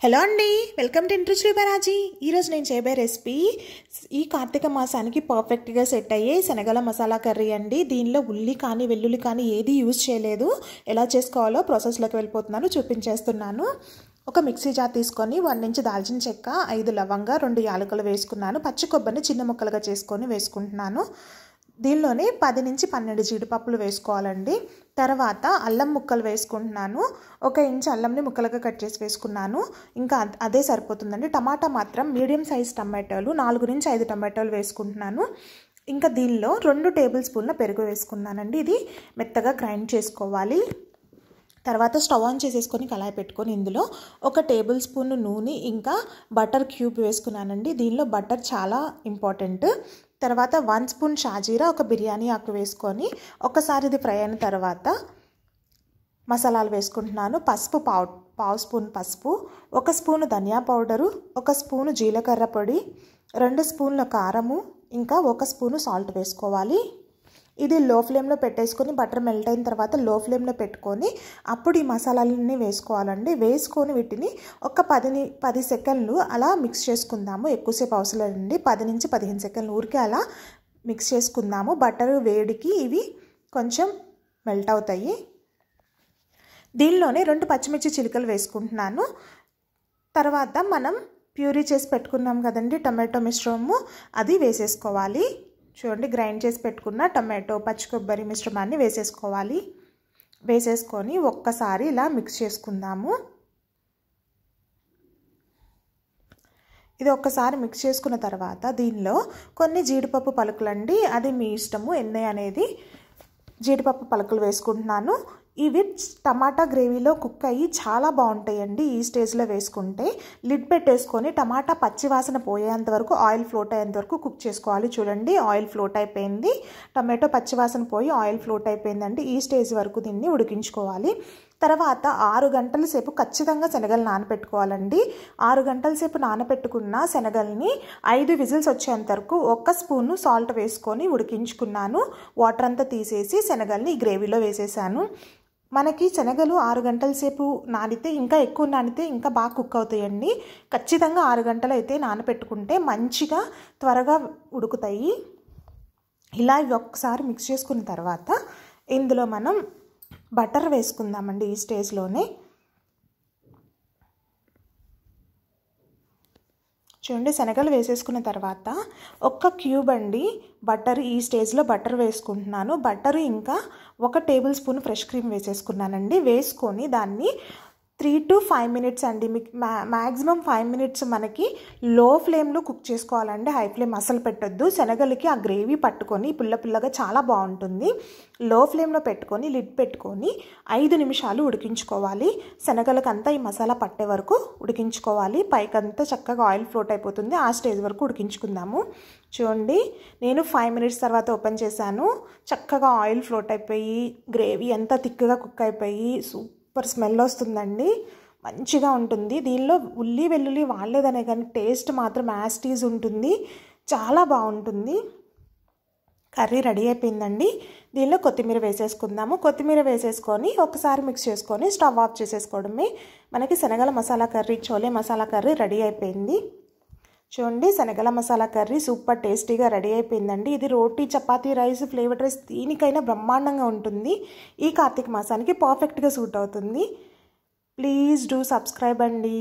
Hello అండి, welcome to interest శ్రీబారాజీ. ఈరోజు నేను చేయబోయే రెసిపీ ఈ కార్తీక మాసానికి పర్ఫెక్ట్గా సెట్ అయ్యే శనగల మసాలా కర్రీ అండి. దీనిలో ఉల్లి కానీ వెల్లుల్లి కానీ ఏది యూజ్ చేయలేదు. ఎలా చేసుకోవాలో ప్రాసెస్లోకి వెళ్ళిపోతున్నాను, చూపించేస్తున్నాను. ఒక మిక్సీ జార్ తీసుకొని 1 ఇంచ్ దాల్చిన చెక్క, 5 లవంగా, 2 యాలకులు వేసుకున్నాను. పచ్చి కొబ్బరిని చిన్న ముక్కలుగా చేసుకొని వేసుకుంటున్నాను. దీనిలోనే 10 నుంచి 12 జీడిపప్పులు వేసుకోవాలండి. తర్వాత అల్లం ముక్కలు వేసుకుంటున్నాను. 1 ఇంచ్ అల్లంని ముక్కలుగా కట్ చేసి వేసుకున్నాను. ఇంకా అదే సరిపోతుందండి. టమాటా మాత్రం మీడియం సైజ్ టమాటాలు 4 నుంచి 5 టమాటాలు వేసుకుంటున్నాను. ఇంకా దీనిలో 2 టేబుల్ స్పూన్ల పెరుగు వేసుకున్నానండి. ఇది మెత్తగా గ్రైండ్ చేసుకోవాలి. తర్వాత స్టవ్ ఆన్ చేసేసుకొని కళాయి పెట్టుకొని ఇందులో 1 టేబుల్ స్పూన్ నూనె ఇంకా బటర్ క్యూబ్ వేసుకున్నానండి. దీనిలో బటర్ చాలా ఇంపార్టెంట్. తర్వాత 1 స్పూన్ షాజీరా, 1 బిర్యానీ ఆకు వేసుకొని ఒకసారి ఇది ఫ్రై అయిన తర్వాత మసాలాలు వేసుకుంటున్నాను. పసుపు పావు స్పూన్ పసుపు, 1 స్పూను ధనియా పౌడరు, 1 స్పూను జీలకర్ర పొడి, 2 స్పూన్ల కారము, ఇంకా 1 స్పూను సాల్ట్ వేసుకోవాలి. ఇది లో ఫ్లేమ్లో పెట్టేసుకొని బటర్ మెల్ట్ అయిన తర్వాత లో ఫ్లేమ్లో పెట్టుకొని అప్పుడు ఈ మసాలాలన్నీ వేసుకోవాలండి. వేసుకొని వీటిని ఒక 10 సెకండ్లు అలా మిక్స్ చేసుకుందాము. ఎక్కువసేపు అవసరం లేదండి. 10 నుంచి 15 సెకండ్లు ఊరికే అలా మిక్స్ చేసుకుందాము. బటర్ వేడికి ఇవి కొంచెం మెల్ట్ అవుతాయి. దీనిలోనే 2 పచ్చిమిర్చి చిలుకలు వేసుకుంటున్నాను. తర్వాత మనం ప్యూరీ చేసి పెట్టుకున్నాం కదండి టమాటో మిశ్రమము, అది వేసేసుకోవాలి. చూడండి, గ్రైండ్ చేసి పెట్టుకున్న టమాటో పచ్చి కొబ్బరి మిశ్రమాన్ని వేసేసుకోవాలి. వేసేసుకొని ఒక్కసారి ఇలా మిక్స్ చేసుకుందాము. ఇది ఒక్కసారి మిక్స్ చేసుకున్న తర్వాత దీనిలో కొన్ని జీడిపప్పు పలుకులండి, అది మీ ఇష్టము ఎన్ని అనేది. జీడిపప్పు పలుకులు వేసుకుంటున్నాను. ఇవి టమాటా గ్రేవీలో కుక్ అయ్యి చాలా బాగుంటాయండి. ఈ స్టేజ్లో వేసుకుంటే లిడ్ పెట్టేసుకొని టమాటా పచ్చి వాసన పోయేంత వరకు, ఆయిల్ ఫ్లోట్ అయ్యేంత వరకు కుక్ చేసుకోవాలి. చూడండి, ఆయిల్ ఫ్లోట్ అయిపోయింది. టమాటో పచ్చి వాసన పోయి ఆయిల్ ఫ్లోట్ అయిపోయిందండి. ఈ స్టేజ్ వరకు దీన్ని ఉడికించుకోవాలి. తర్వాత 6 గంటల సేపు ఖచ్చితంగా శనగలు నానబెట్టుకోవాలండి. 6 గంటల సేపు నానబెట్టుకున్న శనగల్ని 5 విజిల్స్ వచ్చేంత వరకు 1 స్పూను సాల్ట్ వేసుకొని ఉడికించుకున్నాను. వాటర్ అంతా తీసేసి శనగల్ని ఈ గ్రేవీలో వేసేసాను. మనకి శనగలు 6 గంటల సేపు నానితే, ఇంకా ఎక్కువ నానితే ఇంకా బాగా కుక్ అవుతాయండి. ఖచ్చితంగా 6 గంటలు అయితే నానబెట్టుకుంటే మంచిగా త్వరగా ఉడుకుతాయి. ఇలా ఒకసారి మిక్స్ చేసుకున్న తర్వాత ఇందులో మనం బటర్ వేసుకుందామండి. ఈ స్టేజ్లోనే చూడండి, శనగలు వేసేసుకున్న తర్వాత 1 క్యూబ్ అండి బటర్, ఈ స్టేజ్లో బటర్ వేసుకుంటున్నాను. బటర్ ఇంకా 1 టేబుల్ స్పూన్ ఫ్రెష్ క్రీమ్ వేసేసుకున్నానండి. వేసుకొని దాన్ని 3 to 5 మినిట్స్ అండి, మీకు మ్యాక్సిమం 5 మినిట్స్ మనకి లో ఫ్లేమ్లో కుక్ చేసుకోవాలండి. హై ఫ్లేమ్ అసలు పెట్టొద్దు. శనగలకి ఆ గ్రేవీ పట్టుకొని పుల్లగా చాలా బాగుంటుంది. లో ఫ్లేమ్లో పెట్టుకొని లిడ్ పెట్టుకొని 5 నిమిషాలు ఉడికించుకోవాలి. శనగలకంతా ఈ మసాలా పట్టే వరకు ఉడికించుకోవాలి. పైకంతా చక్కగా ఆయిల్ ఫ్లోట్ అయిపోతుంది. ఆ స్టేజ్ వరకు ఉడికించుకుందాము. చూడండి, నేను 5 మినిట్స్ తర్వాత ఓపెన్ చేశాను. చక్కగా ఆయిల్ ఫ్లోట్ అయిపోయి గ్రేవీ అంతా థిక్గా కుక్ అయిపోయి సూపర్ స్మెల్ వస్తుందండి. మంచిగా ఉంటుంది. దీనిలో ఉల్లి వెల్లుల్లి వాడలేదనే కానీ టేస్ట్ మాత్రం యాస్టీజ్ ఉంటుంది. చాలా బాగుంటుంది. కర్రీ రెడీ అయిపోయిందండి. దీనిలో కొత్తిమీర వేసేసుకుందాము. కొత్తిమీర వేసేసుకొని ఒకసారి మిక్స్ చేసుకొని స్టవ్ ఆఫ్ చేసేసుకోవడమే. మనకి శనగల masala curry, chole masala curry ready అయిపోయింది. చూడండి, శనగల మసాలా కర్రీ సూపర్ టేస్టీగా రెడీ అయిపోయిందండి. ఇది roti, chapati, rice, flavoured rice దీనికైనా బ్రహ్మాండంగా ఉంటుంది. ఈ కార్తీక మాసానికి పర్ఫెక్ట్గా సూట్ అవుతుంది. ప్లీజ్ డూ సబ్స్క్రైబ్ అండి.